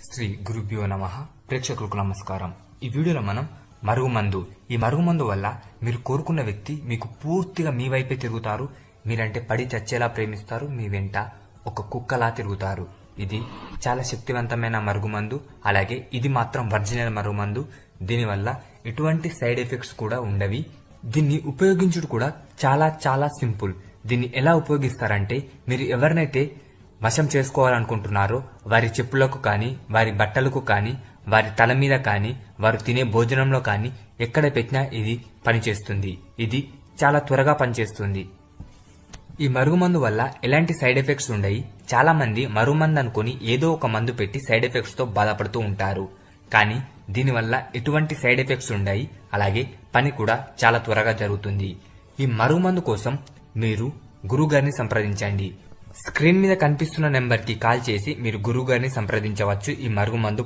శ్రీ గురుభ్యో నమః. ప్రేక్షకులకు నమస్కారం. ఈ వీడియోలో మనం మరుగుమందు, ఈ మరుగుమందు వల్ల మీరు కోరుకున్న వ్యక్తి మీకు పూర్తిగా మీ వైపే తిరుగుతారు. మీరంటే పడి చచ్చేలా ప్రేమిస్తారు. మీ వెంట ఒక కుక్కలా తిరుగుతారు. ఇది చాలా శక్తివంతమైన మరుగుమందు. అలాగే ఇది మాత్రం ఒరిజినల్ మరుగుమందు. దీనివల్ల ఎటువంటి సైడ్ ఎఫెక్ట్స్ కూడా ఉండవి. దీన్ని ఉపయోగించుడు కూడా చాలా చాలా సింపుల్. దీన్ని ఎలా ఉపయోగిస్తారంటే, మీరు ఎవరినైతే వశం చేసుకోవాలనుకుంటున్నారో వారి చెప్పులకు కానీ, వారి బట్టలకు కానీ, వారి తల మీద కానీ, వారు తినే భోజనంలో కానీ ఎక్కడ పెట్టినా ఇది పనిచేస్తుంది. ఇది చాలా త్వరగా పనిచేస్తుంది. ఈ మరుగుమందు వల్ల ఎలాంటి సైడ్ ఎఫెక్ట్స్ ఉండయి. చాలా మంది మరుగుమందు అనుకుని ఏదో ఒక మందు పెట్టి సైడ్ ఎఫెక్ట్స్ తో బాధపడుతూ ఉంటారు. కానీ దీనివల్ల ఎటువంటి సైడ్ ఎఫెక్ట్స్ ఉండయి. అలాగే పని కూడా చాలా త్వరగా జరుగుతుంది. ఈ మరుగుమందు కోసం మీరు గురువుగారిని సంప్రదించండి. స్క్రీన్ మీద కనిపిస్తున్న నెంబర్ కి కాల్ చేసి మీరు గురువుగారిని సంప్రదించవచ్చు. ఈ మరుగుమందు